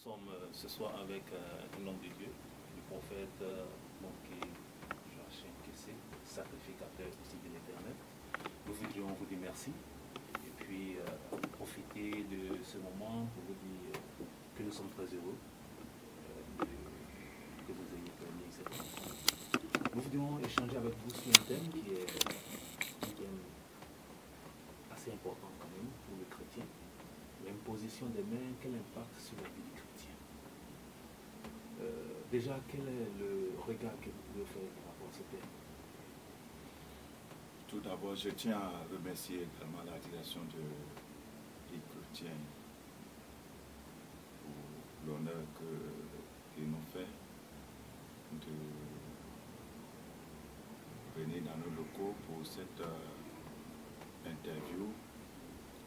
sommes ce soir avec un homme de Dieu, le prophète Joachim Kessé, sacrificateur aussi de l'Éternel. Nous voudrions vous dire merci et puis profiter de ce moment pour vous dire que nous sommes très heureux que vous ayez permis cette rencontre. Nous voudrions échanger avec vous sur un thème qui est un thème assez important quand même pour le chrétien. L'imposition des mains, quel impact sur la vie du chrétien? Déjà, quel est le regard que vous pouvez faire par rapport à ce thème? Tout d'abord, je tiens à remercier également la direction des chrétiens pour l'honneur qu'ils nous fait de venir dans nos locaux pour cette interview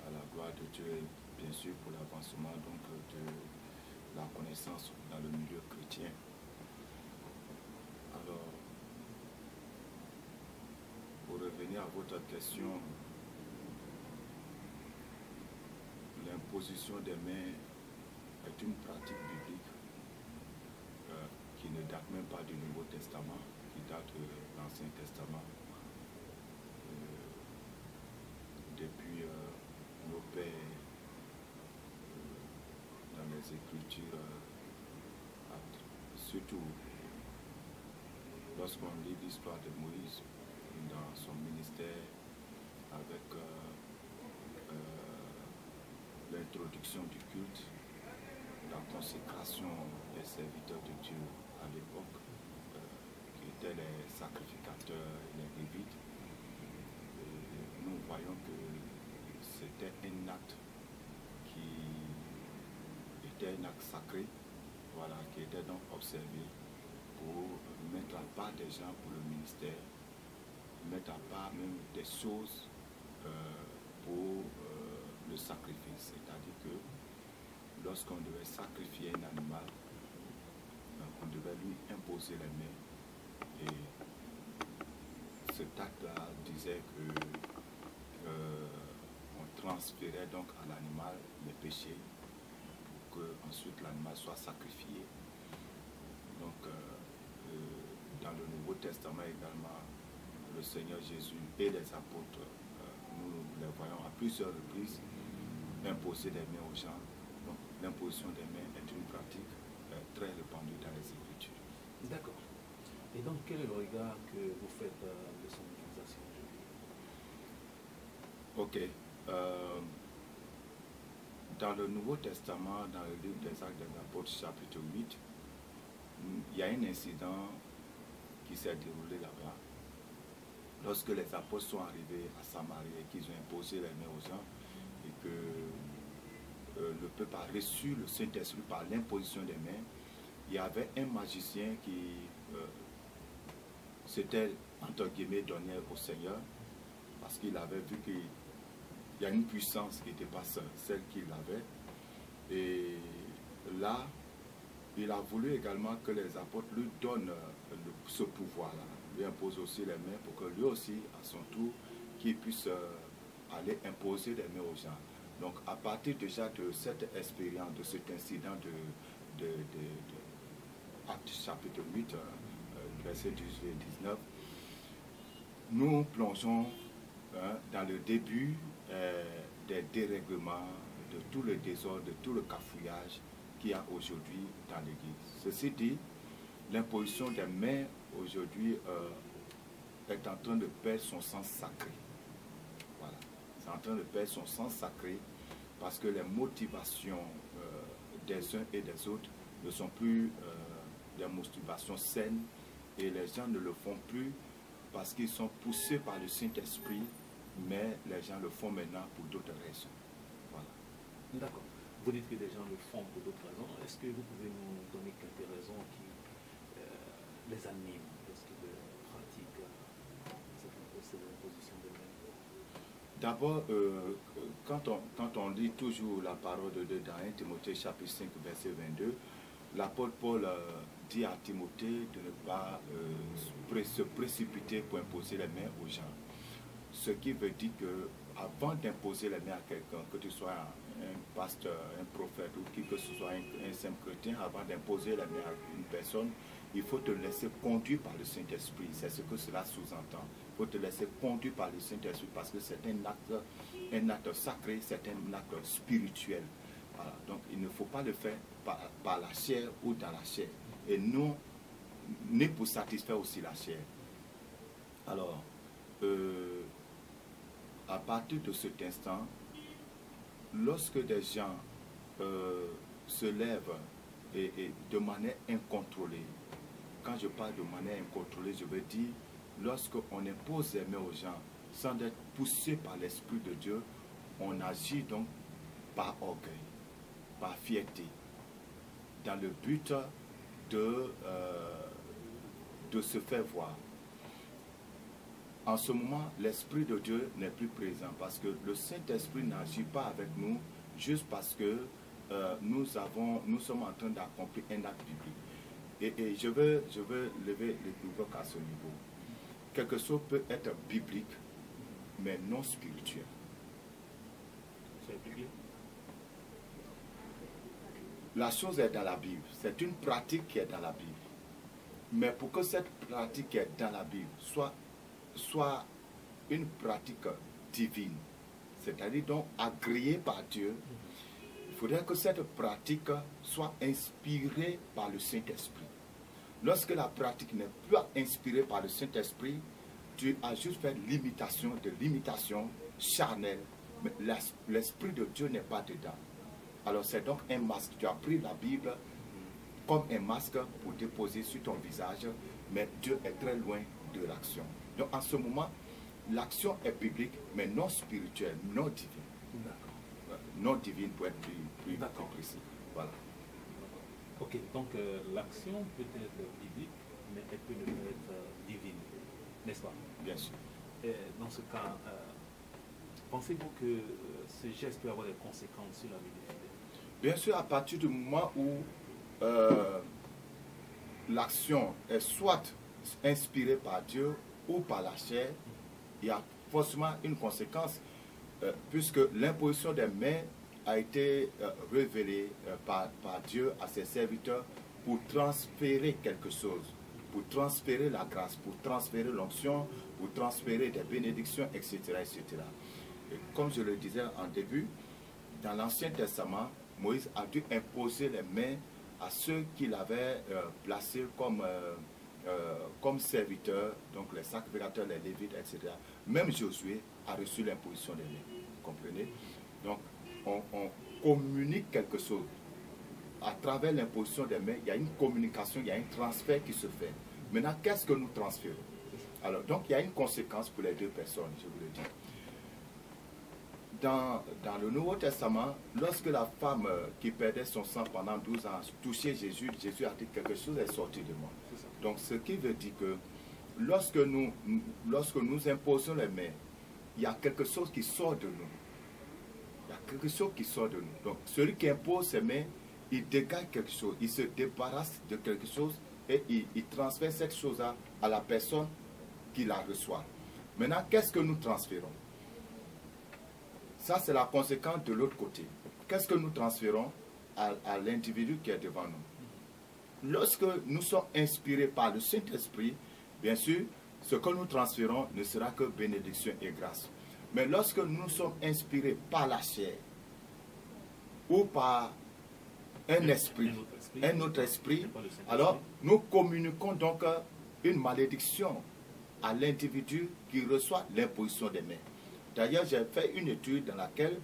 à la gloire de Dieu et bien sûr pour l'avancement donc de la connaissance dans le milieu chrétien. Alors, pour revenir à votre question, l'imposition des mains est une pratique biblique qui ne date même pas du Nouveau Testament, qui date de l'Ancien Testament. Depuis nos pères, dans les Écritures, surtout lorsqu'on lit l'histoire de Moïse dans son ministère avec l'introduction du culte, la consécration des serviteurs de Dieu à l'époque, qui étaient les sacrificateurs et les lévites. Nous voyons que c'était un acte qui était un acte sacré, voilà, qui était donc observé pour mettre à part des gens pour le ministère, mettre à part même des choses pour le sacrifice. C'est-à-dire que lorsqu'on devait sacrifier un animal, on devait lui imposer les mains. Et cet acte-là disait que on transférait donc à l'animal les péchés pour que ensuite l'animal soit sacrifié. Donc dans le Nouveau Testament également, le Seigneur Jésus et les apôtres, nous les voyons à plusieurs reprises imposer des mains aux gens. Donc l'imposition des mains est une pratique très répandue dans les Écritures. D'accord. Et donc quel est le regard que vous faites de son utilisation aujourd'hui? Ok. Dans le Nouveau Testament, dans le livre des Actes des Apôtres, chapitre 8, il y a un incident qui s'est déroulé là-bas. Lorsque les apôtres sont arrivés à Samarie et qu'ils ont imposé les mains aux gens et que le peuple a reçu le Saint-Esprit par l'imposition des mains, il y avait un magicien qui s'était, entre guillemets, donné au Seigneur parce qu'il avait vu qu'il y a une puissance qui dépasse celle qu'il avait. Et là, il a voulu également que les apôtres lui donnent ce pouvoir-là, lui impose aussi les mains pour que lui aussi, à son tour, qu'il puisse aller imposer les mains aux gens. Donc, à partir déjà de cette expérience, de cet incident de Actes chapitre 8, versets 18 et 19, nous plongeons dans le début des dérèglements, de tout le désordre, de tout le cafouillage qu'il y a aujourd'hui dans l'Église. Ceci dit, l'imposition des mains aujourd'hui est en train de perdre son sens sacré. Voilà. C'est en train de perdre son sens sacré parce que les motivations des uns et des autres ne sont plus des motivations saines et les gens ne le font plus parce qu'ils sont poussés par le Saint-Esprit, mais les gens le font maintenant pour d'autres raisons. Voilà. D'accord. Vous dites que les gens le font pour d'autres raisons. Est-ce que vous pouvez nous donner quelques raisons qui les animent lorsqu'ils pratiquent cette imposition de main? D'abord, quand on lit toujours la parole de Dieu dans 1 Timothée chapitre 5 verset 22, l'apôtre Paul dit à Timothée de ne pas se précipiter pour imposer les mains aux gens. Ce qui veut dire que avant d'imposer les mains à quelqu'un, que tu sois pasteur, un prophète ou qui que ce soit, un simple chrétien, avant d'imposer la main à une personne, il faut te laisser conduire par le Saint-Esprit. C'est ce que cela sous-entend. Il faut te laisser conduire par le Saint-Esprit parce que c'est un acte sacré, c'est un acte spirituel. Voilà. Donc il ne faut pas le faire par la chair ou dans la chair. Et non, ni pour satisfaire aussi la chair. Alors, à partir de cet instant, lorsque des gens se lèvent et de manière incontrôlée, quand je parle de manière incontrôlée, je veux dire, lorsqu'on impose les mains aux gens sans être poussé par l'Esprit de Dieu, on agit donc par orgueil, par fierté, dans le but de se faire voir. En ce moment, l'Esprit de Dieu n'est plus présent parce que le Saint-Esprit n'agit pas avec nous juste parce que nous sommes en train d'accomplir un acte biblique. Et je veux lever l'équivoque à ce niveau. Quelque chose peut être biblique, mais non spirituel. C'est biblique. La chose est dans la Bible. C'est une pratique qui est dans la Bible. Mais pour que cette pratique qui est dans la Bible soit une pratique divine, c'est-à-dire donc agréée par Dieu, il faudrait que cette pratique soit inspirée par le Saint-Esprit. Lorsque la pratique n'est plus inspirée par le Saint-Esprit, tu as juste fait de l'imitation charnelle, mais l'Esprit de Dieu n'est pas dedans. Alors c'est donc un masque. Tu as pris la Bible comme un masque pour déposer sur ton visage, mais Dieu est très loin de l'action. Donc en ce moment, l'action est biblique, mais non spirituelle, non divine. D'accord. Non divine pour être plus précis. Voilà. Ok, donc l'action peut être biblique, mais elle peut ne pas être divine, n'est-ce pas? Bien sûr. Et dans ce cas, pensez-vous que ce geste peut avoir des conséquences sur la vie des fidèles? Bien sûr, à partir du moment où l'action est soit inspirée par Dieu ou par la chair, il y a forcément une conséquence, puisque l'imposition des mains a été révélée par Dieu à ses serviteurs pour transférer quelque chose, pour transférer la grâce, pour transférer l'onction, pour transférer des bénédictions, etc., etc. Et comme je le disais en début, dans l'Ancien Testament, Moïse a dû imposer les mains à ceux qu'il avait placés comme serviteurs, donc les sacrificateurs, les lévites, etc. Même Josué a reçu l'imposition des mains. Vous comprenez? Donc, on communique quelque chose. À travers l'imposition des mains, il y a une communication, il y a un transfert qui se fait. Maintenant, qu'est-ce que nous transférons? Alors, donc, il y a une conséquence pour les deux personnes, je vous le dis. Dans le Nouveau Testament, lorsque la femme qui perdait son sang pendant 12 ans touchait Jésus, Jésus a dit quelque chose est sorti de moi. Donc, ce qui veut dire que lorsque nous imposons les mains, il y a quelque chose qui sort de nous. Il y a quelque chose qui sort de nous. Donc, celui qui impose ses mains, il dégage quelque chose, il se débarrasse de quelque chose et il transfère cette chose-là à la personne qui la reçoit. Maintenant, qu'est-ce que nous transférons? Ça, c'est la conséquence de l'autre côté. Qu'est-ce que nous transférons à l'individu qui est devant nous? Lorsque nous sommes inspirés par le Saint-Esprit, bien sûr, ce que nous transférons ne sera que bénédiction et grâce. Mais lorsque nous sommes inspirés par la chair ou par un autre esprit, alors nous communiquons donc une malédiction à l'individu qui reçoit l'imposition des mains. D'ailleurs, j'ai fait une étude dans laquelle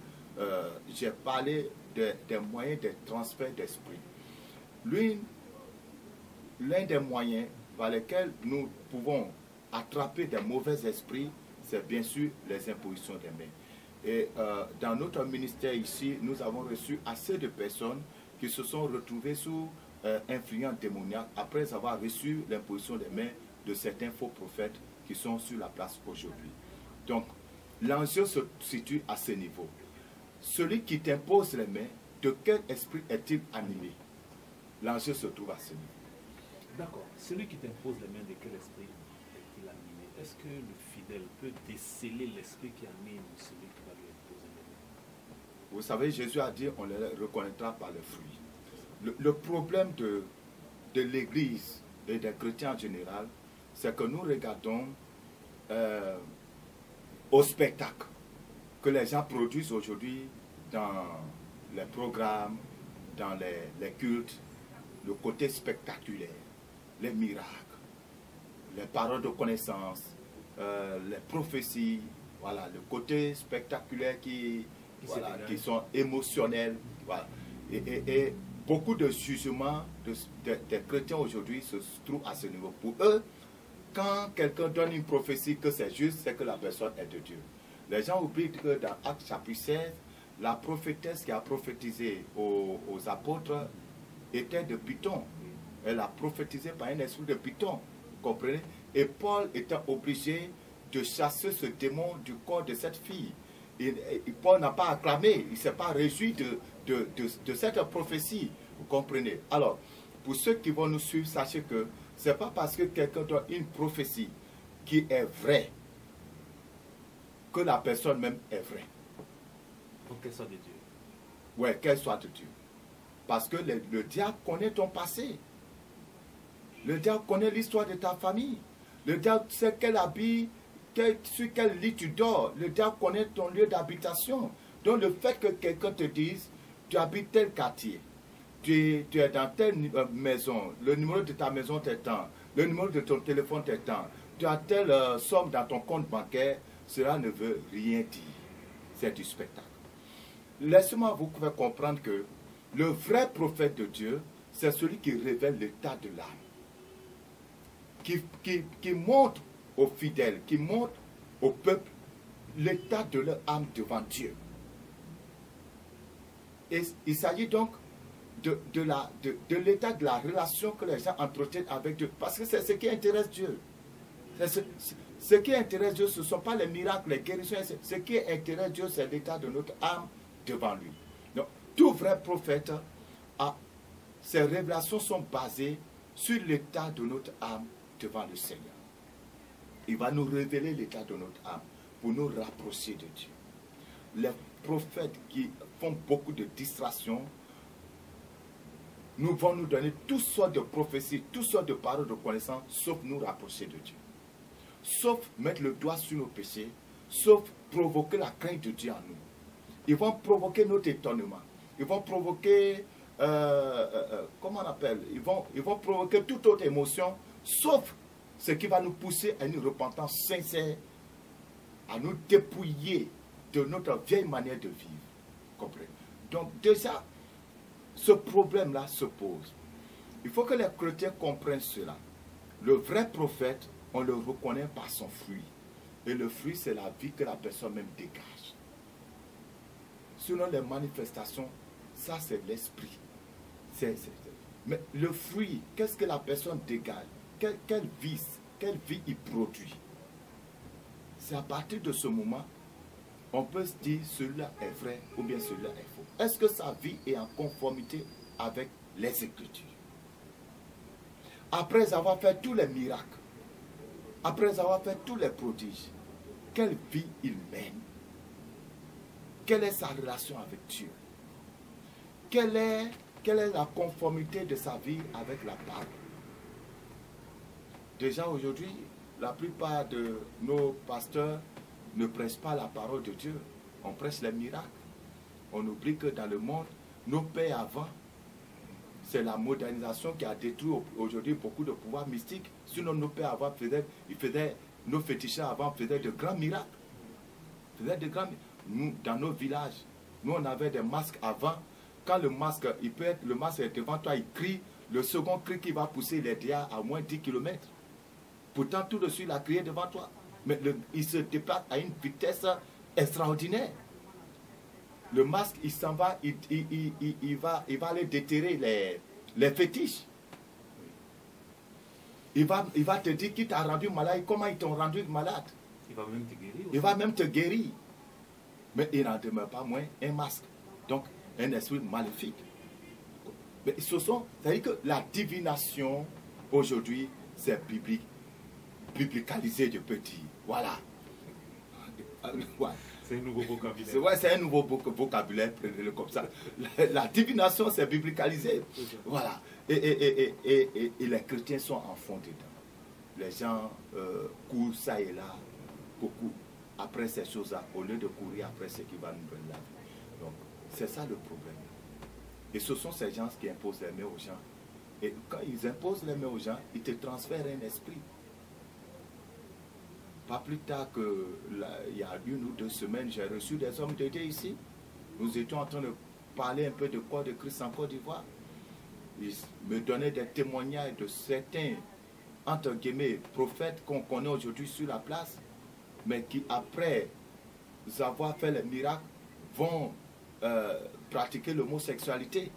j'ai parlé des moyens de transfert d'esprit. L'un des moyens par lesquels nous pouvons attraper des mauvais esprits, c'est bien sûr les impositions des mains. Et dans notre ministère ici, nous avons reçu assez de personnes qui se sont retrouvées sous influence démoniaque après avoir reçu l'imposition des mains de certains faux prophètes qui sont sur la place aujourd'hui. Donc, l'enjeu se situe à ce niveau. Celui qui t'impose les mains, de quel esprit est-il animé? L'enjeu se trouve à ce niveau. D'accord. Celui qui t'impose les mains, de quel esprit est-il animé? Est-ce que le fidèle peut déceler l'esprit qui anime celui qui va lui imposer Vous savez, Jésus a dit, on les reconnaîtra par les fruits. Le problème de l'Église et des chrétiens en général, c'est que nous regardons au spectacle que les gens produisent aujourd'hui dans les programmes, dans les cultes, le côté spectaculaire, les miracles, les paroles de connaissance, les prophéties, voilà, le côté spectaculaire qui sont émotionnels. Voilà. Et beaucoup de jugements des chrétiens aujourd'hui se trouvent à ce niveau. Pour eux, quand quelqu'un donne une prophétie que c'est juste, c'est que la personne est de Dieu. Les gens oublient que dans Actes chapitre 16, la prophétesse qui a prophétisé aux apôtres était de Python. Elle a prophétisé par un esprit de Python. Vous comprenez? Et Paul était obligé de chasser ce démon du corps de cette fille. Et Paul n'a pas acclamé, il ne s'est pas réjoui de cette prophétie. Vous comprenez? Alors, pour ceux qui vont nous suivre, sachez que ce n'est pas parce que quelqu'un donne une prophétie qui est vraie que la personne même est vraie. Pour qu'elle soit de Dieu. Oui, qu'elle soit de Dieu. Parce que le diable connaît ton passé. Le diable connaît l'histoire de ta famille. Le diable sait quel habit, sur quel lit tu dors. Le diable connaît ton lieu d'habitation. Donc le fait que quelqu'un te dise, tu habites tel quartier, tu es dans telle maison, le numéro de ta maison t'étend, le numéro de ton téléphone t'étend, tu as telle somme dans ton compte bancaire, cela ne veut rien dire. C'est du spectacle. Laissez-moi vous faire comprendre que le vrai prophète de Dieu, c'est celui qui révèle l'état de l'âme. Qui montre aux fidèles, qui montre au peuple l'état de leur âme devant Dieu. Et il s'agit donc de l'état de la relation que les gens entretiennent avec Dieu. Parce que c'est ce qui intéresse Dieu. Ce qui intéresse Dieu, ce ne sont pas les miracles, les guérisons. Ce qui intéresse Dieu, c'est l'état de notre âme devant lui. Donc, tout vrai prophète, ses révélations sont basées sur l'état de notre âme devant le Seigneur. Il va nous révéler l'état de notre âme pour nous rapprocher de Dieu. Les prophètes qui font beaucoup de distractions vont nous donner toutes sortes de prophéties, toutes sortes de paroles de connaissance, sauf nous rapprocher de Dieu. Sauf mettre le doigt sur nos péchés, sauf provoquer la crainte de Dieu en nous. Ils vont provoquer notre étonnement. Ils vont provoquer, comment on appelle, ils vont provoquer toute autre émotion, sauf ce qui va nous pousser à une repentance sincère, à nous dépouiller de notre vieille manière de vivre. Comprenez? Donc déjà, ce problème-là se pose. Il faut que les chrétiens comprennent cela. Le vrai prophète, on le reconnaît par son fruit. Et le fruit, c'est la vie que la personne même dégage. Sinon, les manifestations, ça c'est l'esprit. Mais le fruit, qu'est-ce que la personne dégage? Quelle vie il produit? C'est à partir de ce moment, on peut se dire celui-là est vrai ou bien celui-là est faux. Est-ce que sa vie est en conformité avec les Écritures? Après avoir fait tous les miracles, après avoir fait tous les prodiges, quelle vie il mène? Quelle est sa relation avec Dieu? Quelle est la conformité de sa vie avec la parole? Déjà aujourd'hui, la plupart de nos pasteurs ne prêchent pas la parole de Dieu. On prêche les miracles. On oublie que dans le monde, nos pères avant, c'est la modernisation qui a détruit aujourd'hui beaucoup de pouvoirs mystiques. Sinon, nos pères avant nos fétichistes avant faisaient de grands miracles. Nous, dans nos villages, nous on avait des masques avant. Quand le masque est devant toi, il crie. Le second cri qui va pousser, il est déjà à moins 10 km. Pourtant, tout de suite, il a crié devant toi. Mais il se déplace à une vitesse extraordinaire. Le masque, il s'en va, il va aller déterrer les fétiches. Il va te dire qui t'a rendu malade, comment ils t'ont rendu malade. Il va même te guérir. Il va même te guérir. Mais il n'en demeure pas moins un masque. Donc, un esprit maléfique. Mais c'est-à-dire que la divination, aujourd'hui, c'est biblique. Biblicalisé, je peux dire. Voilà. C'est un nouveau vocabulaire. Ouais, c'est un nouveau vocabulaire, prenez-le comme ça. La divination, c'est biblicalisé. Voilà. Et les chrétiens sont en fond dedans. Les gens courent ça et là, beaucoup, après ces choses-là, au lieu de courir après ce qui va nous donner la vie. Donc, c'est ça le problème. Et ce sont ces gens qui imposent les mains aux gens. Et quand ils imposent les mains aux gens, ils te transfèrent un esprit. Pas plus tard qu'il y a 1 ou 2 semaines, j'ai reçu des hommes de Dieu ici. Nous étions en train de parler un peu de corps de Christ en Côte d'Ivoire. Ils me donnaient des témoignages de certains, entre guillemets, prophètes qu'on connaît aujourd'hui sur la place, mais qui, après avoir fait les miracles, vont pratiquer l'homosexualité.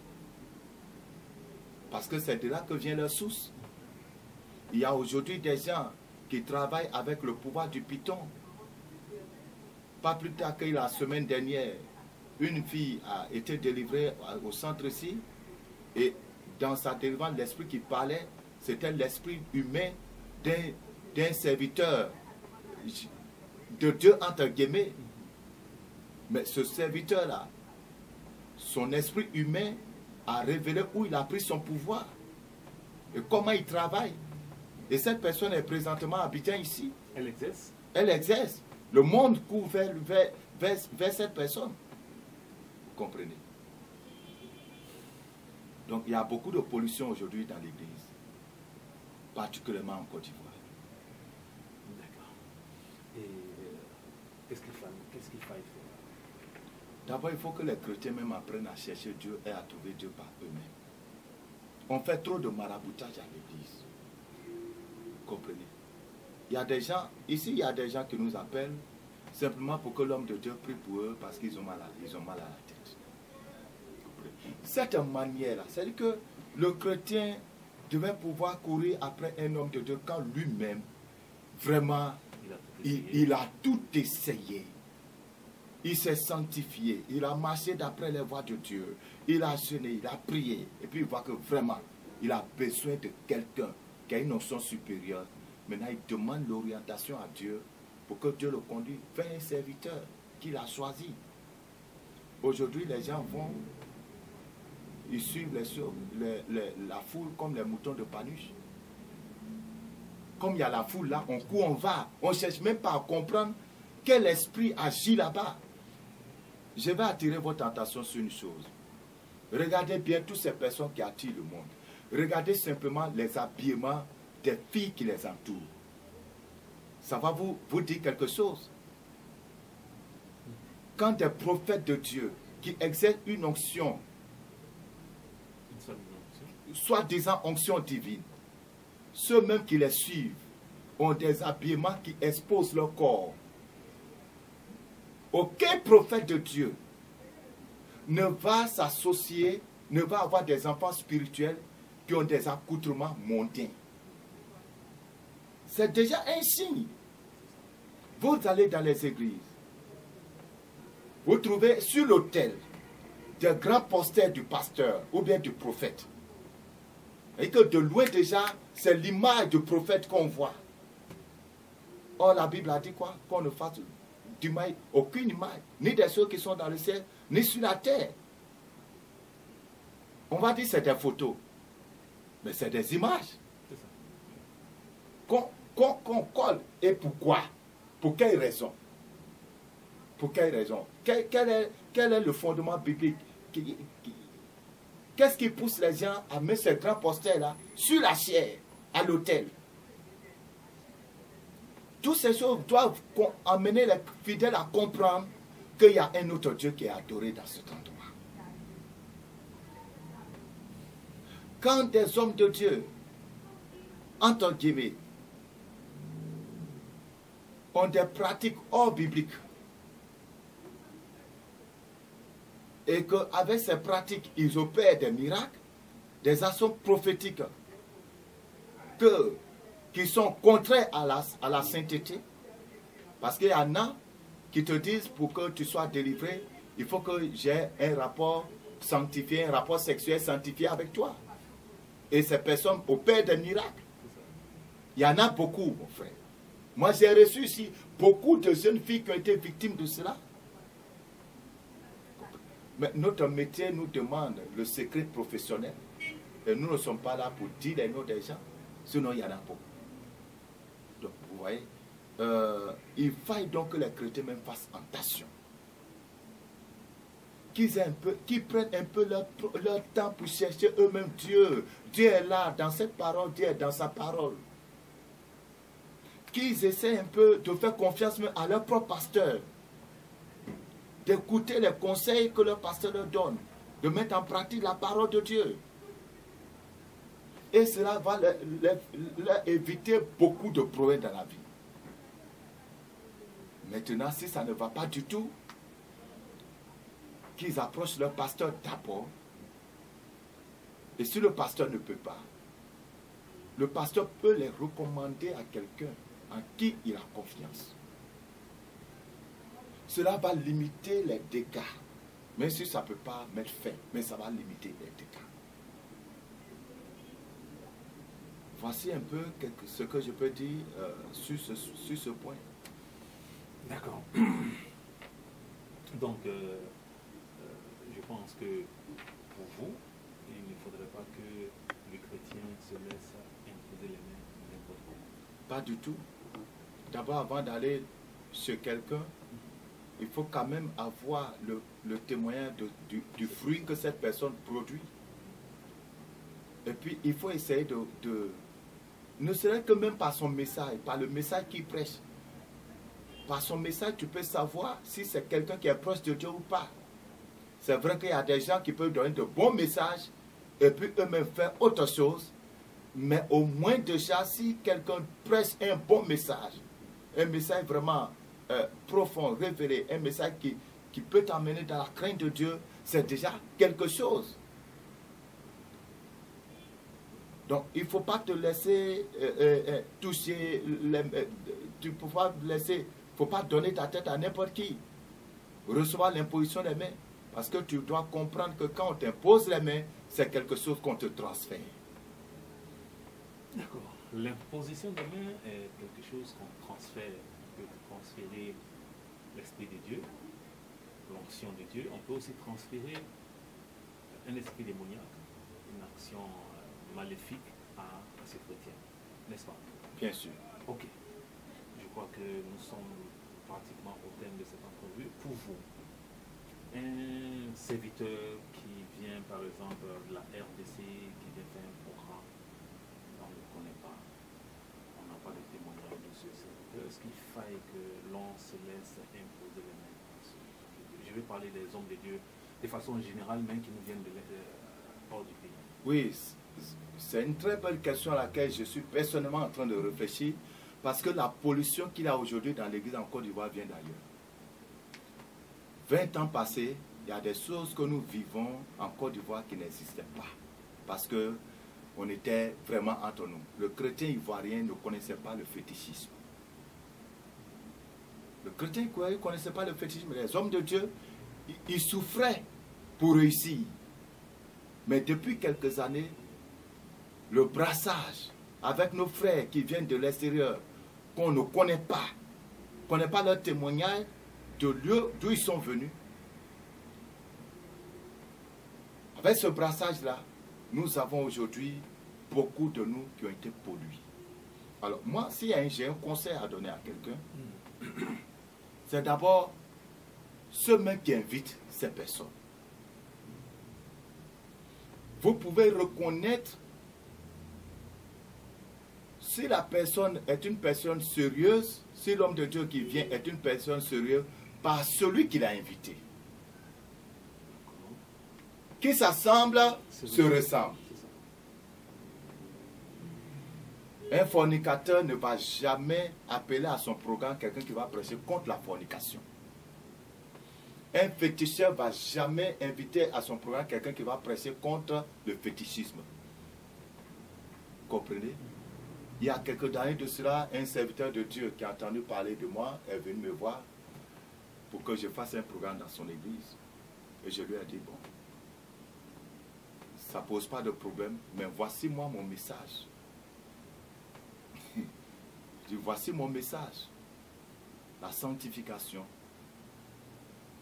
Parce que c'est de là que vient leur source. Il y a aujourd'hui des gens qui travaillent avec le pouvoir du python. Pas plus tard que la semaine dernière, une fille a été délivrée au centre ici, et dans sa délivrance, l'esprit qui parlait, c'était l'esprit humain d'un serviteur de Dieu, entre guillemets. Mais ce serviteur-là, son esprit humain a révélé où il a pris son pouvoir et comment il travaille. Et cette personne est présentement à Abidjan ici. Elle exerce. Elle exerce. Le monde court vers cette personne. Vous comprenez? Donc il y a beaucoup de pollution aujourd'hui dans l'église, particulièrement en Côte d'Ivoire. D'accord. Et qu'est-ce qu'il faille faire? D'abord, il faut que les chrétiens même apprennent à chercher Dieu et à trouver Dieu par eux-mêmes. On fait trop de maraboutage à l'église. Vous comprenez? Il y a des gens, ici il y a des gens qui nous appellent simplement pour que l'homme de Dieu prie pour eux parce qu'ils ont mal à la tête. Cette manière-là, c'est-à-dire que le chrétien devait pouvoir courir après un homme de Dieu quand lui-même, vraiment, il a tout essayé. Il s'est sanctifié, il a marché d'après les voies de Dieu, il a jeûné, il a prié, et puis il voit que vraiment, il a besoin de quelqu'un qui a une notion supérieure. Maintenant, il demande l'orientation à Dieu pour que Dieu le conduise vers un serviteur qu'il a choisi. Aujourd'hui, les gens vont, ils suivent la foule comme les moutons de Panuche. Comme il y a la foule là, on court, on va, on ne cherche même pas à comprendre quel esprit agit là-bas. Je vais attirer votre attention sur une chose. Regardez bien toutes ces personnes qui attirent le monde. Regardez simplement les habillements des filles qui les entourent. Ça va vous dire quelque chose. Quand des prophètes de Dieu qui exercent une onction, soit disant onction divine, ceux-mêmes qui les suivent ont des habillements qui exposent leur corps. Aucun prophète de Dieu ne va s'associer, ne va avoir des enfants spirituels qui ont des accoutrements mondains. C'est déjà un signe. Vous allez dans les églises, vous trouvez sur l'autel des grands posters du pasteur ou bien du prophète. Et que de loin déjà, c'est l'image du prophète qu'on voit. Or, la Bible a dit quoi? Qu'on ne fasse d'image, aucune image, ni des choses qui sont dans le ciel, ni sur la terre. On va dire que c'est des photos, mais c'est des images. Qu'on colle. Et pourquoi? Pour quelle raison? Pour quelle raison? Quel est le fondement biblique? Qu'est-ce qui pousse les gens à mettre ces grands posters-là sur la chair, à l'autel? Toutes ces choses doivent amener les fidèles à comprendre qu'il y a un autre Dieu qui est adoré dans cet endroit. Quand des hommes de Dieu, entre guillemets, ont des pratiques hors bibliques, et qu'avec ces pratiques, ils opèrent des miracles, des actions prophétiques qui sont contraires à la sainteté, parce qu'il y en a qui te disent pour que tu sois délivré, il faut que j'ai un rapport sanctifié, un rapport sexuel sanctifié avec toi. Et ces personnes opèrent des miracles. Il y en a beaucoup, mon frère. Moi, j'ai reçu ici beaucoup de jeunes filles qui ont été victimes de cela. Mais notre métier nous demande le secret professionnel. Et nous ne sommes pas là pour dire les noms des gens. Sinon, il y en a pas. Donc, vous voyez, il faille donc que les chrétiens même fassent attention. Qu'ils prennent un peu leur temps pour chercher eux-mêmes Dieu. Dieu est là, dans cette parole, Dieu est dans sa parole. Qu'ils essaient un peu de faire confiance même à leur propre pasteur. D'écouter les conseils que leur pasteur leur donne. De mettre en pratique la parole de Dieu. Et cela va leur éviter beaucoup de problèmes dans la vie. Maintenant, si ça ne va pas du tout, qu'ils approchent leur pasteur d'abord. Et si le pasteur ne peut pas, le pasteur peut les recommander à quelqu'un en qui il a confiance. Cela va limiter les dégâts. Même si ça ne peut pas mettre fin, mais ça va limiter les dégâts. Voici un peu ce que je peux dire sur ce point. D'accord. Donc, je pense que pour vous, il ne faudrait pas que les chrétiens se laissent imposer les mains n'importe comment. Pas du tout. D'abord, avant d'aller chez quelqu'un, il faut quand même avoir le témoignage du fruit que cette personne produit. Et puis, il faut essayer ne serait que même par son message, par le message qu'il prêche. Par son message, tu peux savoir si c'est quelqu'un qui est proche de Dieu ou pas. C'est vrai qu'il y a des gens qui peuvent donner de bons messages et puis eux-mêmes faire autre chose. Mais au moins déjà, si quelqu'un prêche un bon message, un message vraiment profond, révélé, un message qui peut t'amener dans la crainte de Dieu, c'est déjà quelque chose. Donc, il ne faut pas te laisser toucher, tu peux pas laisser, faut pas donner ta tête à n'importe qui. Recevoir l'imposition des mains. Parce que tu dois comprendre que quand on t'impose les mains, c'est quelque chose qu'on te transfère. D'accord. L'imposition des mains est quelque chose qu'on transfère. On peut transférer l'esprit de Dieu, l'onction de Dieu. On peut aussi transférer un esprit démoniaque, une action maléfique à ces chrétiens. N'est-ce pas? Bien sûr. Ok. Je crois que nous sommes pratiquement au terme de cette entrevue. Pour vous, un serviteur qui vient par exemple de la RDC, qui vient faire un programme, on ne le connaît pas, on n'a pas de témoignage de ce serviteur, est-ce qu'il faille que l'on se laisse imposer les mains? Je vais parler des hommes de Dieu de façon générale, même qui nous viennent hors du pays. Oui, c'est une très bonne question à laquelle je suis personnellement en train de réfléchir, parce que la pollution qu'il y a aujourd'hui dans l'église en Côte d'Ivoire vient d'ailleurs. 20 ans passés, il y a des choses que nous vivons en Côte d'Ivoire qui n'existaient pas. Parce qu'on était vraiment entre nous. Le chrétien ivoirien ne connaissait pas le fétichisme. Le chrétien ivoirien ne connaissait pas le fétichisme. Les hommes de Dieu, ils souffraient pour réussir. Mais depuis quelques années, le brassage avec nos frères qui viennent de l'extérieur, qu'on ne connaît pas leur témoignage, de lieu d'où ils sont venus. Avec ce brassage-là, nous avons aujourd'hui beaucoup de nous qui ont été pollués. Alors moi, si j'ai un conseil à donner à quelqu'un, c'est d'abord ceux mêmes qui invitent ces personnes. Vous pouvez reconnaître si la personne est une personne sérieuse, si l'homme de Dieu qui vient est une personne sérieuse, par celui qui l'a invité. Qui s'assemble, se ressemble. Un fornicateur ne va jamais appeler à son programme quelqu'un qui va prêcher contre la fornication. Un féticheur ne va jamais inviter à son programme quelqu'un qui va prêcher contre le fétichisme. Vous comprenez? Il y a quelques années de cela, un serviteur de Dieu qui a entendu parler de moi est venu me voir pour que je fasse un programme dans son église. Et je lui ai dit, bon, ça ne pose pas de problème, mais voici moi mon message. Je dis, voici mon message. La sanctification,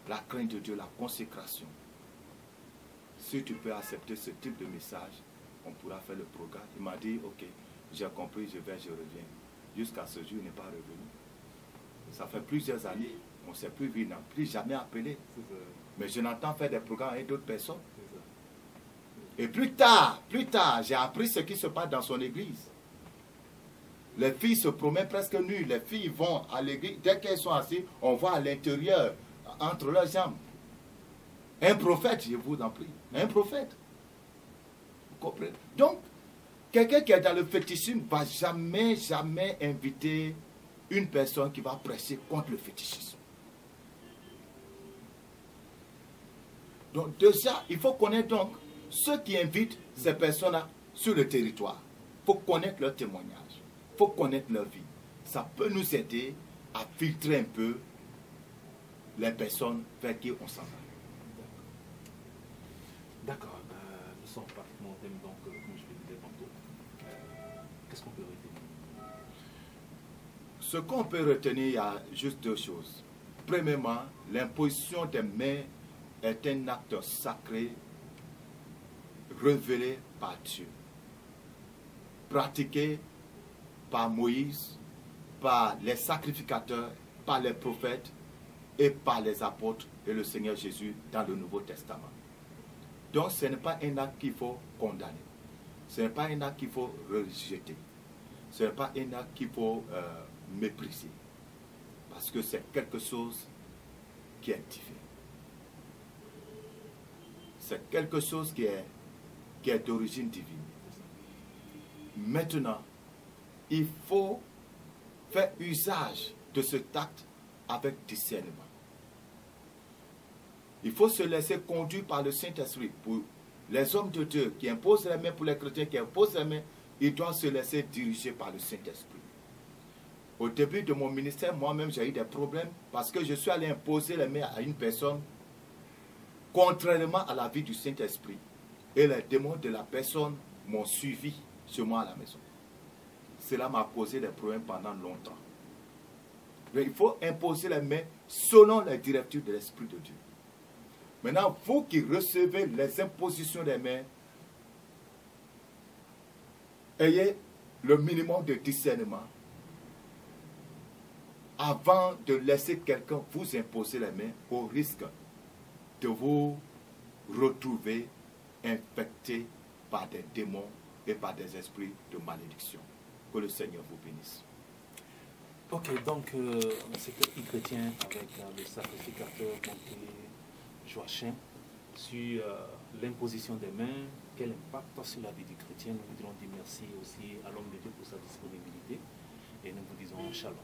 la crainte de Dieu, la consécration. si tu peux accepter ce type de message, on pourra faire le programme. Il m'a dit, ok, j'ai compris, je reviens. Jusqu'à ce jour, il n'est pas revenu. Ça fait plusieurs années, on ne s'est plus vu, il n'a plus jamais appelé. Mais je n'entends faire des programmes avec d'autres personnes. Et plus tard, j'ai appris ce qui se passe dans son église. Les filles se promènent presque nues. Les filles vont à l'église. Dès qu'elles sont assises, on voit à l'intérieur, entre leurs jambes. Un prophète, je vous en prie. Un prophète. Vous comprenez? Donc, quelqu'un qui est dans le fétichisme ne va jamais inviter une personne qui va prêcher contre le fétichisme. Donc, déjà, il faut connaître donc ceux qui invitent ces personnes-là sur le territoire. Il faut connaître leur témoignage. Il faut connaître leur vie. Ça peut nous aider à filtrer un peu les personnes vers qui on s'en va. D'accord. Nous sommes pratiquement au thème, donc, comme je le disais tantôt. Qu'est-ce qu'on peut retenir? Ce qu'on peut retenir, il y a juste deux choses. Premièrement, l'imposition des mains est un acte sacré révélé par Dieu, pratiqué par Moïse, par les sacrificateurs, par les prophètes et par les apôtres et le Seigneur Jésus dans le Nouveau Testament. Donc ce n'est pas un acte qu'il faut condamner, ce n'est pas un acte qu'il faut rejeter, ce n'est pas un acte qu'il faut mépriser, parce que c'est quelque chose qui est différent. C'est quelque chose qui est d'origine divine. Maintenant, il faut faire usage de cet acte avec discernement. Il faut se laisser conduire par le Saint-Esprit. Pour les hommes de Dieu qui imposent les mains, pour les chrétiens qui imposent les mains, ils doivent se laisser diriger par le Saint-Esprit. Au début de mon ministère, moi-même, j'ai eu des problèmes parce que je suis allé imposer les mains à une personne contrairement à la vie du Saint-Esprit. Et les démons de la personne m'ont suivi chez moi à la maison. Cela m'a causé des problèmes pendant longtemps. Mais il faut imposer les mains selon les directives de l'Esprit de Dieu. Maintenant, vous qui recevez les impositions des mains, ayez le minimum de discernement avant de laisser quelqu'un vous imposer les mains au risque de vous retrouver infecté par des démons et par des esprits de malédiction. Que le Seigneur vous bénisse. Ok, donc c'était chrétien avec le sacrificateur Joachim sur l'imposition des mains, quel impact sur la vie du chrétien. Nous voudrions dire merci aussi à l'homme de Dieu pour sa disponibilité et nous vous disons shalom.